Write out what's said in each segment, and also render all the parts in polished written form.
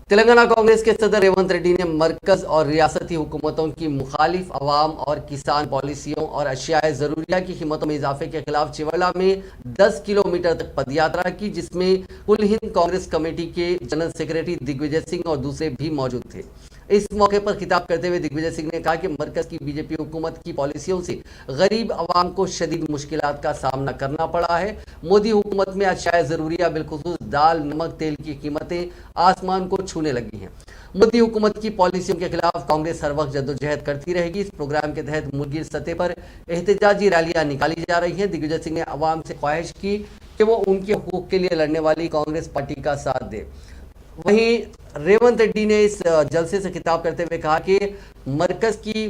तेलंगाना कांग्रेस के सदर रेवंत रेड्डी ने मरकज और रियासती हुकूमतों की मुखालिफ अवाम और किसान पॉलिसियों और अशियाए ज़रूरिया की कीमतों में इजाफे के खिलाफ चिवड़ा में 10 किलोमीटर तक पदयात्रा की, जिसमें कुल हिंद कांग्रेस कमेटी के जनरल सेक्रेटरी दिग्विजय सिंह और दूसरे भी मौजूद थे। इस मौके पर खिताब करते हुए दिग्विजय सिंह ने कहा कि मरकज की बीजेपी हुकूमत की पॉलिसियों से गरीब अवाम को शदीद मुश्किलात का सामना करना पड़ा है। मोदी हुकूमत में अशियाए ज़रूरिया बिलखुसूस दाल, नमक, तेल की कीमतें आसमान को छूने लगी हैं। मोदी हुकूमत की पॉलिसियों के खिलाफ कांग्रेस हर वक्त जद्दोजहद करती रहेगी। इस प्रोग्राम के तहत मुल्की सतह पर एहतजाजी रैलियां निकाली जा रही हैं। दिग्विजय सिंह ने अवाम से ख्वाहिश की कि वो उनके हकूक के लिए लड़ने वाली कांग्रेस पार्टी का साथ दे। वहीं रेवंत रेड्डी ने इस जलसे से खिताब करते हुए कहा कि मरकज की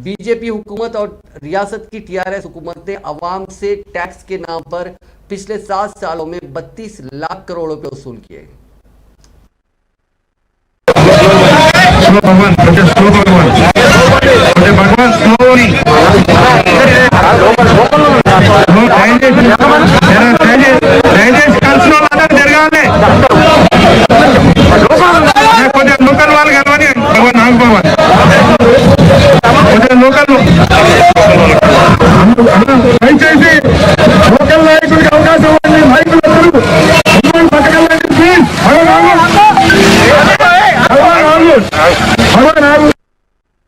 बीजेपी हुकूमत और रियासत की टीआरएस हुकूमत ने अवाम से टैक्स के नाम पर पिछले 7 सालों में 32 लाख करोड़ रुपए वसूल किए।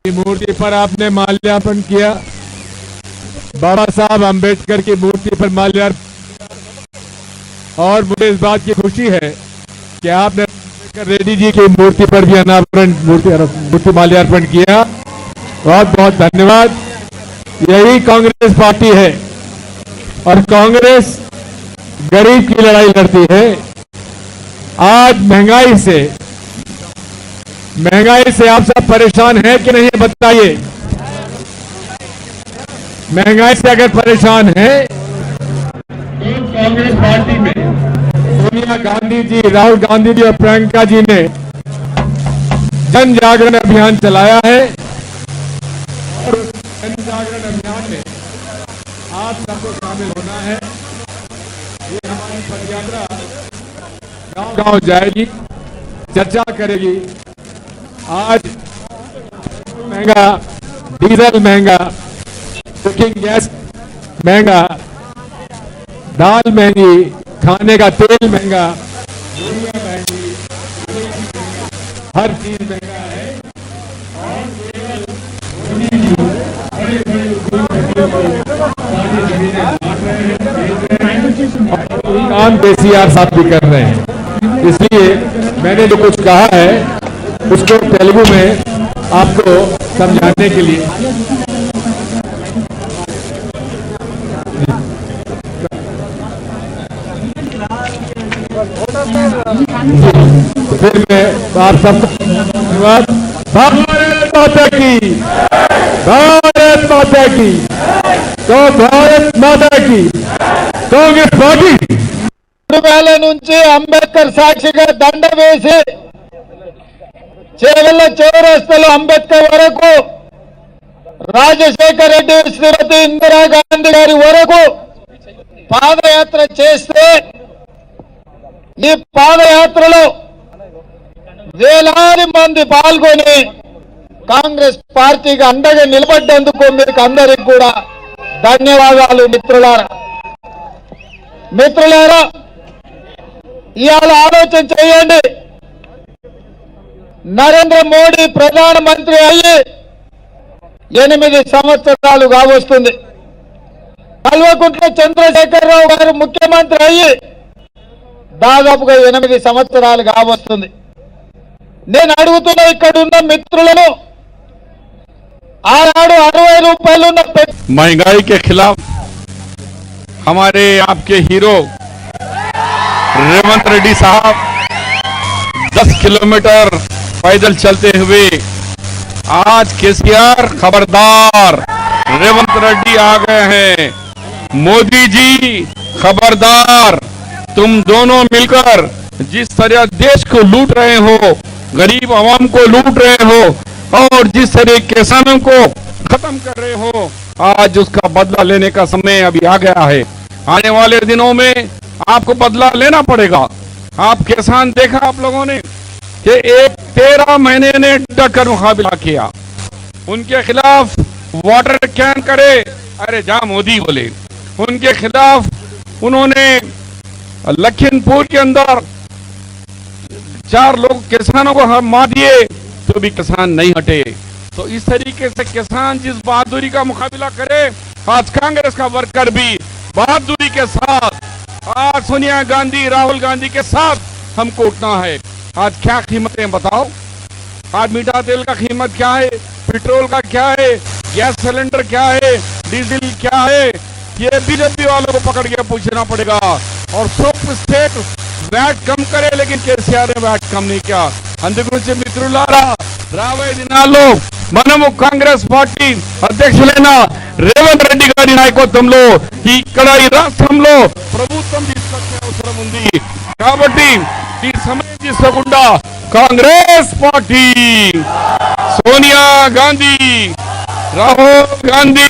मूर्ति पर आपने माल्यार्पण किया। बाबा साहब अंबेडकर की मूर्ति पर माल्यार्पण, और मुझे इस बात की खुशी है कि आपने रेड्डी जी की मूर्ति पर भी अनावरण मूर्ति माल्यार्पण किया। बहुत बहुत धन्यवाद। यही कांग्रेस पार्टी है और कांग्रेस गरीब की लड़ाई लड़ती है। आज महंगाई से आप सब परेशान हैं कि नहीं, बताइए। महंगाई से अगर परेशान है तो कांग्रेस पार्टी में सोनिया गांधी जी, राहुल गांधी जी और प्रियंका जी ने जन जागरण अभियान चलाया है, और जन जागरण अभियान में आप सबको शामिल होना है। ये हमारी पदयात्रा गांव-गांव जाएगी, चर्चा करेगी। आज महंगा, डीजल महंगा, कुकिंग गैस महंगा, दाल महंगी, खाने का तेल महंगा, यूरिया महंगी, हर चीज महंगा है। और काम केसीआर साहब भी कर रहे हैं। इसलिए मैंने जो कुछ कहा है उसको तेलुगु में आपको समझाने के लिए फिर मैं आप सबको धन्यवाद। भारत माता की, भारत माता की, तो भारत माता की कांग्रेस पार्टी వేల నుంచి అంబేద్కర్ సాక్షిగా దండ వేసి చేవెళ్ల చౌరస్తాలో అంబేద్కర్ వరకు, రాజశేఖర రెడ్డి, శ్రీమతి ఇందిరాగాంధీ గారి వరకు పాదయాత్ర చేస్తే ఈ పాదయాత్రలో వేలాది మంది పాల్గొని కాంగ్రెస్ పార్టీకి అండగా నిలబడ్డందుకు మీకు అందరికీ కూడా ధన్యవాదాలు. మిత్రులారా, ఇవాళ ఆలోచన చేయండి. నరేంద్ర మోడీ ప్రధానమంత్రి అయ్యి 8 సంవత్సరాలు కావస్తుంది. కల్వకుంట్ల చంద్రశేఖరరావు గారు ముఖ్యమంత్రి అయ్యి దాదాపుగా 8 సంవత్సరాలు కావస్తుంది. నేను అడుగుతున్న ఇక్కడ ఉన్న మిత్రులను, ఆనాడు 60 రూపాయలు ఉన్న महंगाई के खिलाफ हमारे आपके हीरो रेवंत रेड्डी साहब 10 किलोमीटर पैदल चलते हुए आज केसीआर खबरदार, रेवंत रेड्डी आ गए हैं। मोदी जी खबरदार, तुम दोनों मिलकर जिस तरह देश को लूट रहे हो, गरीब आवाम को लूट रहे हो और जिस तरह किसानों को खत्म कर रहे हो, आज उसका बदला लेने का समय अभी आ गया है। आने वाले दिनों में आपको बदला लेना पड़ेगा। आप किसान देखा आप लोगों ने, कि एक 13 महीने ने डटकर मुकाबला किया। उनके खिलाफ वाटर कैन करे, अरे जा मोदी बोले। उनके खिलाफ उन्होंने लखीमपुर के अंदर 4 लोग किसानों को मार दिए तो भी किसान नहीं हटे। तो इस तरीके से किसान जिस बहादुरी का मुकाबला करे, आज कांग्रेस का वर्कर भी बहादुरी के साथ आज सोनिया गांधी, राहुल गांधी के साथ हमको उठना है। आज क्या कीमतें बताओ, आज मीठा तेल का कीमत क्या है, पेट्रोल का क्या है, गैस सिलेंडर क्या है, डीजल क्या है, ये बीजेपी वालों को पकड़ के पूछना पड़ेगा। और सब स्टेट वैट कम करे, लेकिन केसीआर ने वैट कम नहीं किया। అందుగురించి మిత్రులారా, రాబోయే దినాల్లో మనము కాంగ్రెస్ పార్టీ అధ్యక్షులైన రేవంత్ రెడ్డి గారి నాయకత్వంలో ఇక్కడ ఈ రాష్ట్రంలో ప్రభుత్వం తీసుకొచ్చే అవసరం ఉంది। కాబట్టి ఈ సమయం తీసుకోకుండా కాంగ్రెస్ పార్టీ, సోనియా గాంధీ, రాహుల్ గాంధీ